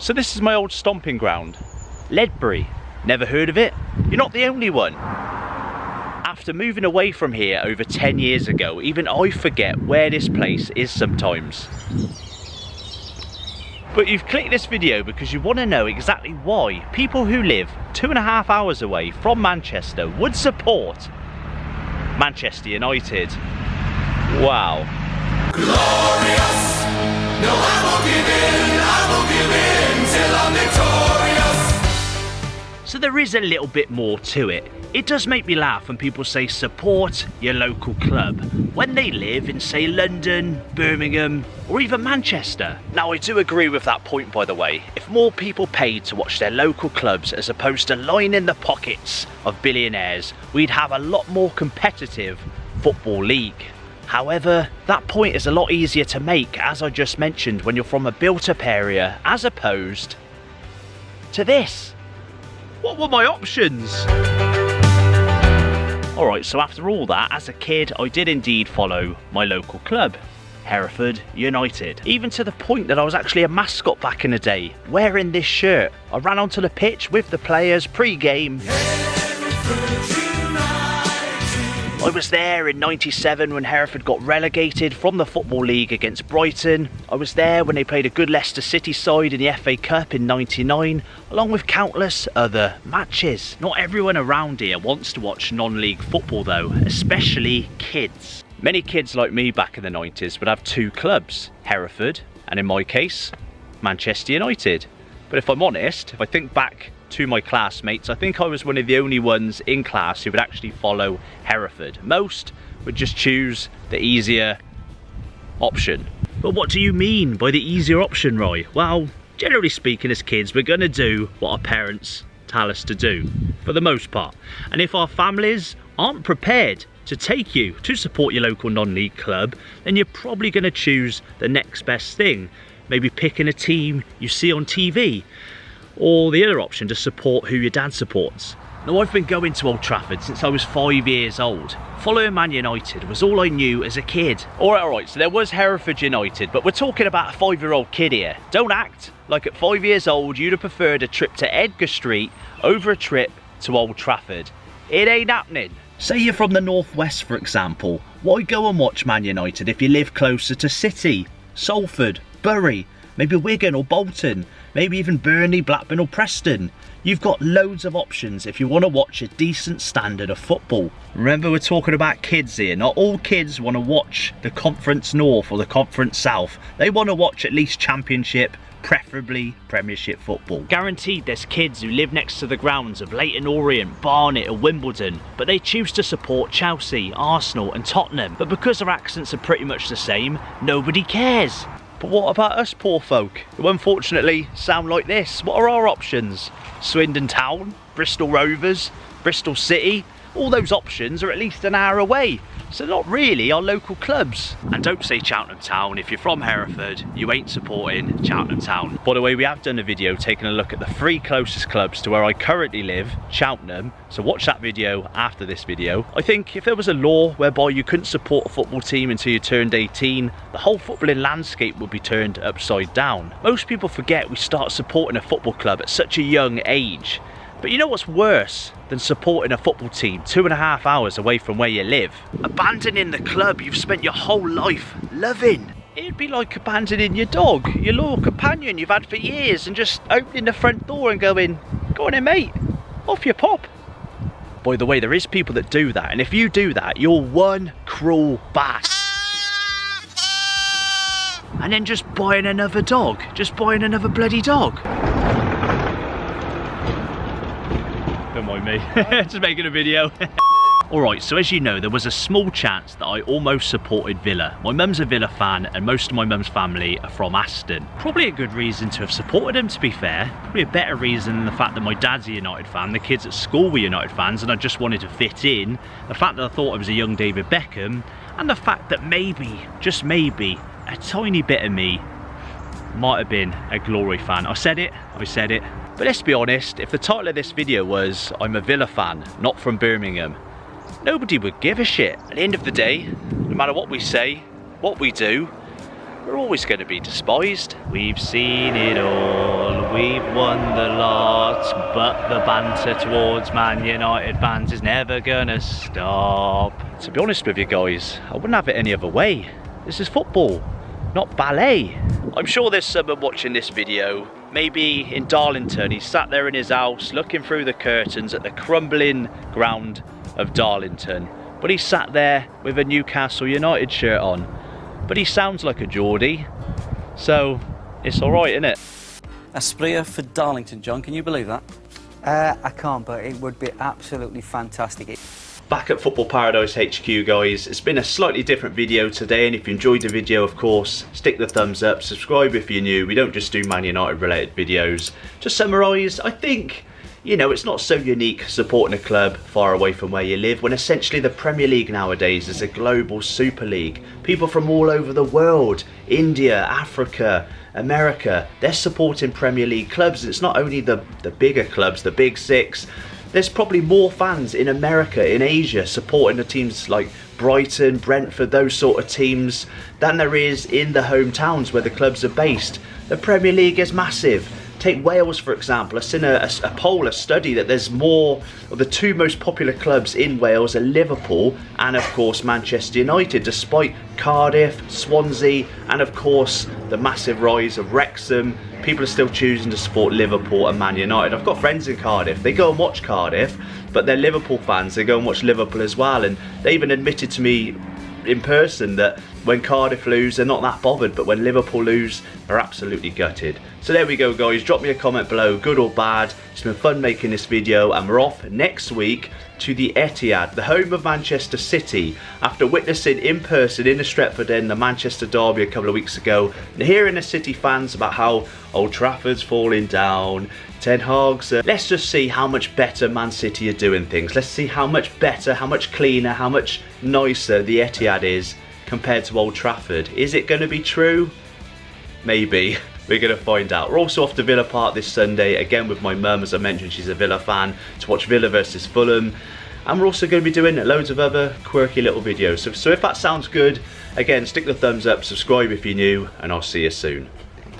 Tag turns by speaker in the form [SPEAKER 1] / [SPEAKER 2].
[SPEAKER 1] So this is my old stomping ground, Ledbury. Never heard of it? You're not the only one. After moving away from here over 10 years ago, even I forget where this place is sometimes. But you've clicked this video because you want to know exactly why people who live 2.5 hours away from Manchester would support Manchester United. Wow. Glorious. No, I won't give in till I'm victorious. So there is a little bit more to it. It does make me laugh when people say support your local club when they live in, say, London, Birmingham, or even Manchester. Now, I do agree with that point, by the way. If more people paid to watch their local clubs as opposed to lining the pockets of billionaires, we'd have a lot more competitive football league. However, that point is a lot easier to make, as I just mentioned, when you're from a built-up area, as opposed to this. What were my options? Alright, so after all that, as a kid, I did indeed follow my local club, Hereford United. Even to the point that I was actually a mascot back in the day, wearing this shirt. I ran onto the pitch with the players pre-game. I was there in '97 when Hereford got relegated from the Football League against Brighton. I was there when they played a good Leicester City side in the FA Cup in '99, along with countless other matches. Not everyone around here wants to watch non-league football though, especially kids. Many kids like me back in the 90s would have two clubs, Hereford, and in my case, Manchester United. But if I'm honest, if I think back to my classmates, I think I was one of the only ones in class who would actually follow Hereford. Most would just choose the easier option. But what do you mean by the easier option, Roy? Well, generally speaking, as kids, we're going to do what our parents tell us to do, for the most part. And if our families aren't prepared to take you to support your local non-league club, then you're probably going to choose the next best thing. Maybe picking a team you see on TV, or the other option, to support who your dad supports. Now, I've been going to Old Trafford since I was 5 years old. Following Man United was all I knew as a kid. Alright, so there was Hereford United, but we're talking about a 5-year-old kid here. Don't act like at 5 years old you'd have preferred a trip to Edgar Street over a trip to Old Trafford. It ain't happening. Say you're from the northwest, for example. Why go and watch Man United if you live closer to City, Salford, Bury, maybe Wigan or Bolton, maybe even Burnley, Blackburn or Preston? You've got loads of options if you want to watch a decent standard of football. Remember, we're talking about kids here. Not all kids want to watch the Conference North or the Conference South. They want to watch at least Championship, preferably Premiership football. Guaranteed there's kids who live next to the grounds of Leyton Orient, Barnet or Wimbledon, but they choose to support Chelsea, Arsenal and Tottenham. But because their accents are pretty much the same, nobody cares. But what about us poor folk, who unfortunately sound like this? What are our options? Swindon Town, Bristol Rovers, Bristol City? All those options are at least an hour away, so not really our local clubs. And don't say Cheltenham Town. If you're from Hereford, you ain't supporting Cheltenham Town. By the way, we have done a video taking a look at the 3 closest clubs to where I currently live, Cheltenham, so watch that video after this video. I think if there was a law whereby you couldn't support a football team until you turned 18, the whole footballing landscape would be turned upside down. Most people forget we start supporting a football club at such a young age. But you know what's worse than supporting a football team 2.5 hours away from where you live? Abandoning the club you've spent your whole life loving. It'd be like abandoning your dog, your loyal companion you've had for years, and just opening the front door and going, "Go on then, mate, off you pop." By the way, there is people that do that, and if you do that, you're one cruel bastard. And then just buying another dog, just buying another bloody dog. Don't mind me, just making a video. Alright, so as you know, there was a small chance that I almost supported Villa. My mum's a Villa fan and most of my mum's family are from Aston. Probably a good reason to have supported them, to be fair. Probably a better reason than the fact that my dad's a United fan, the kids at school were United fans and I just wanted to fit in. The fact that I thought I was a young David Beckham, and the fact that maybe, just maybe, a tiny bit of me might have been a Glory fan. I said it. But let's be honest, if the title of this video was I'm a Villa fan, not from Birmingham, nobody would give a shit. At the end of the day, no matter what we say, what we do, we're always going to be despised. We've seen it all, we've won the lot, but the banter towards Man United fans is never gonna stop. To be honest with you guys, I wouldn't have it any other way. This is football, not ballet. I'm sure there's someone watching this video, maybe in Darlington. He's sat there in his house looking through the curtains at the crumbling ground of Darlington, but he's sat there with a Newcastle United shirt on. But he sounds like a Geordie, so it's alright, isn't it?
[SPEAKER 2] Asprilla for Darlington, John, can you believe that?
[SPEAKER 3] I can't, but it would be absolutely fantastic.
[SPEAKER 1] Back at Football Paradise HQ, guys. It's been a slightly different video today, and if you enjoyed the video, of course, stick the thumbs up, subscribe if you're new. We don't just do Man United related videos. To summarise, I think, you know, it's not so unique supporting a club far away from where you live when essentially the Premier League nowadays is a global super league. People from all over the world, India, Africa, America, they're supporting Premier League clubs. It's not only the bigger clubs, the big six. There's probably more fans in America, in Asia, supporting the teams like Brighton, Brentford, those sort of teams, than there is in the hometowns where the clubs are based. The Premier League is massive. Take Wales, for example. I've seen a poll, a study, that there's more of the two most popular clubs in Wales are Liverpool and, of course, Manchester United, despite Cardiff, Swansea, and, of course, the massive rise of Wrexham. People are still choosing to support Liverpool and Man United. I've got friends in Cardiff. They go and watch Cardiff, but they're Liverpool fans. They go and watch Liverpool as well, and they even admitted to me in person that when Cardiff lose, they're not that bothered, but when Liverpool lose, they're absolutely gutted. So there we go, guys. Drop me a comment below, good or bad. It's been fun making this video, and we're off next week to the Etihad, the home of Manchester City, after witnessing in person in the Stretford End the Manchester derby a couple of weeks ago, and hearing the City fans about how Old Trafford's falling down, Ten Hag's let's just see how much better Man City are doing things. Let's see how much better, how much cleaner, how much nicer the Etihad is compared to Old Trafford. Is it going to be true? Maybe. We're going to find out. We're also off to Villa Park this Sunday, again with my mum, as I mentioned, she's a Villa fan, to watch Villa versus Fulham. And we're also going to be doing loads of other quirky little videos. So if that sounds good, again, stick the thumbs up, subscribe if you're new, and I'll see you soon.